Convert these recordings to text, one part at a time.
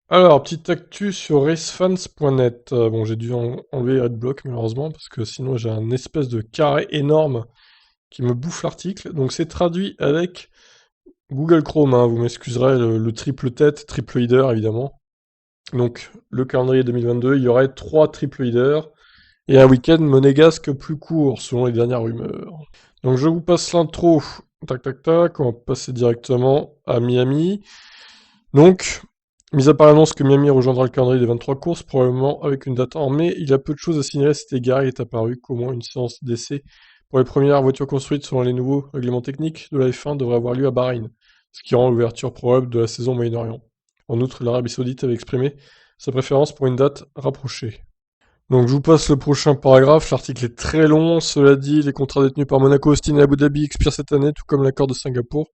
Alors, petite actu sur racefans.net. Bon, j'ai dû enlever Adblock malheureusement parce que sinon j'ai un espèce de carré énorme qui me bouffe l'article. Donc c'est traduit avec Google Chrome, hein, vous m'excuserez, le triple tête, triple header évidemment. Donc le calendrier 2022, il y aurait 3 triple headers et un week-end monégasque plus court selon les dernières rumeurs. Donc je vous passe l'intro. Tac tac tac, on va passer directement à Miami. Donc, mis à part l'annonce que Miami rejoindra le calendrier des 23 courses, probablement avec une date en mai, il y a peu de choses à signaler à cet égard. Il est apparu qu'au moins une séance d'essai pour les premières voitures construites selon les nouveaux règlements techniques de la F1 devrait avoir lieu à Bahreïn, ce qui rend l'ouverture probable de la saison au Moyen-Orient. En outre, l'Arabie Saoudite avait exprimé sa préférence pour une date rapprochée. Donc je vous passe le prochain paragraphe, l'article est très long, cela dit, les contrats détenus par Monaco, Austin et Abu Dhabi expirent cette année, tout comme l'accord de Singapour.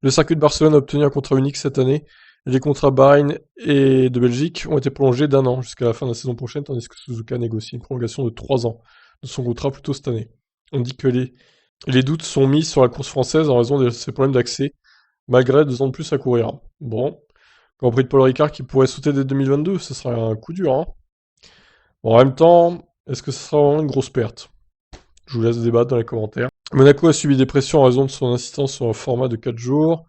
Le circuit de Barcelone a obtenu un contrat unique cette année, et les contrats Bahreïn et de Belgique ont été prolongés d'un an jusqu'à la fin de la saison prochaine, tandis que Suzuka négocie une prolongation de 3 ans de son contrat plus tôt cette année. On dit que les doutes sont mis sur la course française en raison de ses problèmes d'accès, malgré 2 ans de plus à courir. Bon, Grand Prix de Paul Ricard qui pourrait sauter dès 2022, ce serait un coup dur, hein. Bon, en même temps, est-ce que ce sera vraiment une grosse perte? Je vous laisse débattre dans les commentaires. Monaco a subi des pressions en raison de son insistance sur un format de 4 jours,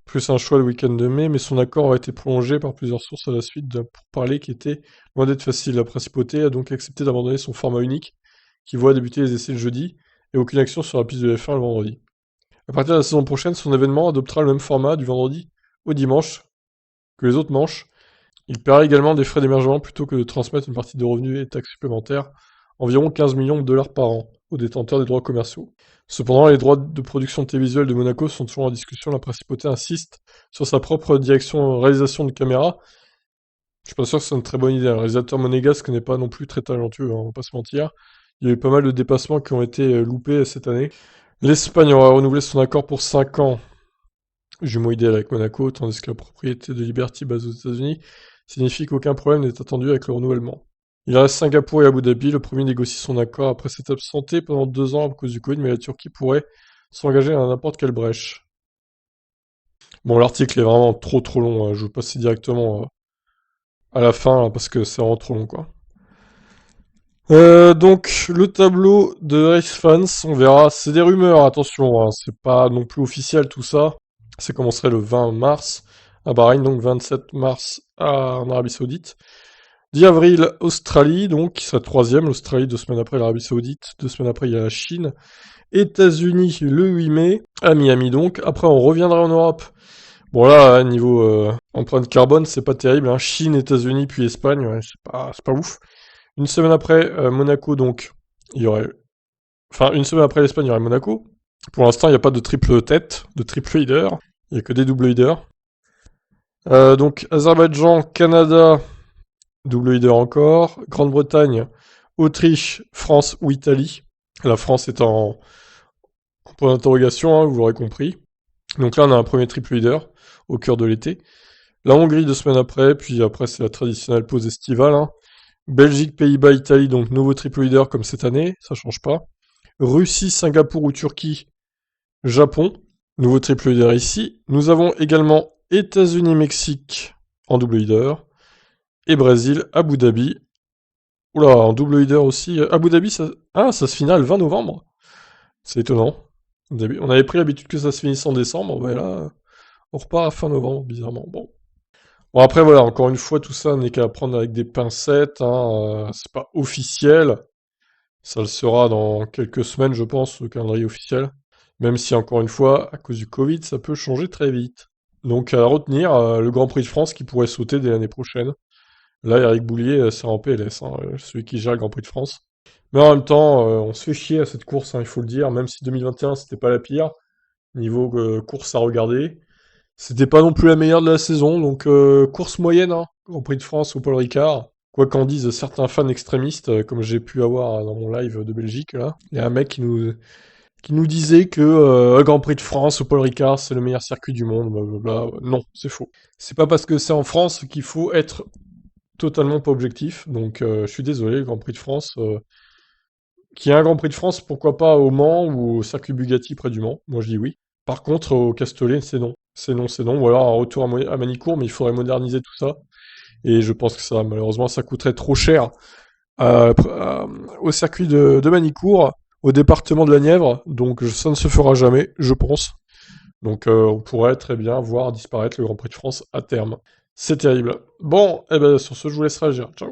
plus un choix le week-end de mai, mais son accord a été prolongé par plusieurs sources à la suite d'un pourparler qui était loin d'être facile. La principauté a donc accepté d'abandonner son format unique, qui voit débuter les essais le jeudi, et aucune action sur la piste de F1 le vendredi. À partir de la saison prochaine, son événement adoptera le même format du vendredi au dimanche que les autres manches. Il paiera également des frais d'hébergement plutôt que de transmettre une partie de revenus et taxes supplémentaires, environ 15 millions de dollars par an, aux détenteurs des droits commerciaux. Cependant, les droits de production télévisuelle de Monaco sont toujours en discussion. La principauté insiste sur sa propre direction réalisation de caméra. Je suis pas sûr que c'est une très bonne idée. Le réalisateur monégasque n'est pas non plus très talentueux, hein, on va pas se mentir. Il y a eu pas mal de dépassements qui ont été loupés cette année. L'Espagne aura renouvelé son accord pour 5 ans, jumeau idéal avec Monaco, tandis que la propriété de Liberty basée aux États-Unis signifie qu'aucun problème n'est attendu avec le renouvellement. Il reste Singapour et Abu Dhabi. Le premier négocie son accord après s'être absenté pendant 2 ans à cause du Covid, mais la Turquie pourrait s'engager à n'importe quelle brèche. Bon, l'article est vraiment trop long, hein. Je vais passer directement à la fin, hein, parce que c'est vraiment trop long, quoi. Donc, le tableau de Race Fans, on verra. C'est des rumeurs, attention, hein, c'est pas non plus officiel tout ça. Ça commencerait le 20 mars à Bahreïn, donc 27 mars en Arabie Saoudite. 10 avril, Australie, donc, qui sera troisième. L'Australie, 2 semaines après l'Arabie Saoudite. 2 semaines après, il y a la Chine. États-Unis, le 8 mai, à Miami, donc. Après, on reviendra en Europe. Bon, là, niveau empreinte carbone, c'est pas terrible, hein. Chine, États-Unis, puis Espagne, ouais, c'est pas ouf. Une semaine après, Monaco, donc, il y aurait... Enfin, une semaine après l'Espagne, il y aurait Monaco. Pour l'instant, il n'y a pas de triple tête, de triple leader. Il n'y a que des double leaders. Donc, Azerbaïdjan, Canada, double leader encore. Grande-Bretagne, Autriche, France ou Italie. La France est en point d'interrogation, hein, vous l'aurez compris. Donc là, on a un premier triple leader au cœur de l'été. La Hongrie 2 semaines après, puis après c'est la traditionnelle pause estivale, hein. Belgique, Pays-Bas, Italie, donc nouveau triple leader comme cette année, ça change pas. Russie, Singapour ou Turquie, Japon, nouveau triple leader ici. Nous avons également États-Unis, Mexique en double leader. Et Brésil, Abu Dhabi. Oula, en double leader aussi. Abu Dhabi, ça se finit le 20 novembre. C'est étonnant. On avait pris l'habitude que ça se finisse en décembre, mais là, on repart à fin novembre, bizarrement. Bon, après, voilà, encore une fois, tout ça n'est qu'à prendre avec des pincettes, hein, c'est pas officiel. Ça le sera dans quelques semaines, je pense, le calendrier officiel. Même si, encore une fois, à cause du Covid, ça peut changer très vite. Donc, à retenir, le Grand Prix de France qui pourrait sauter dès l'année prochaine. Là, Eric Boulier, c'est en PLS, hein, celui qui gère le Grand Prix de France. Mais en même temps, on se fait chier à cette course, hein, il faut le dire, même si 2021, c'était pas la pire, niveau course à regarder. C'était pas non plus la meilleure de la saison, donc course moyenne, hein, Grand Prix de France ou Paul Ricard. Quoi qu'en disent certains fans extrémistes, comme j'ai pu avoir dans mon live de Belgique, là. Il y a un mec qui nous disait que le Grand Prix de France ou Paul Ricard, c'est le meilleur circuit du monde, blablabla. Non, c'est faux. C'est pas parce que c'est en France qu'il faut être totalement pas objectif, donc je suis désolé, le Grand Prix de France... Qu'il y ait un Grand Prix de France, pourquoi pas au Mans ou au circuit Bugatti près du Mans? Moi je dis oui. Par contre, au Castellet, c'est non. C'est non, c'est non. Ou alors un retour à Manicourt, mais il faudrait moderniser tout ça. Et je pense que ça, malheureusement, ça coûterait trop cher au circuit de Manicourt, au département de la Nièvre. Donc ça ne se fera jamais, je pense. Donc on pourrait très bien voir disparaître le Grand Prix de France à terme. C'est terrible. Bon, eh ben, sur ce, je vous laisse réagir. Ciao.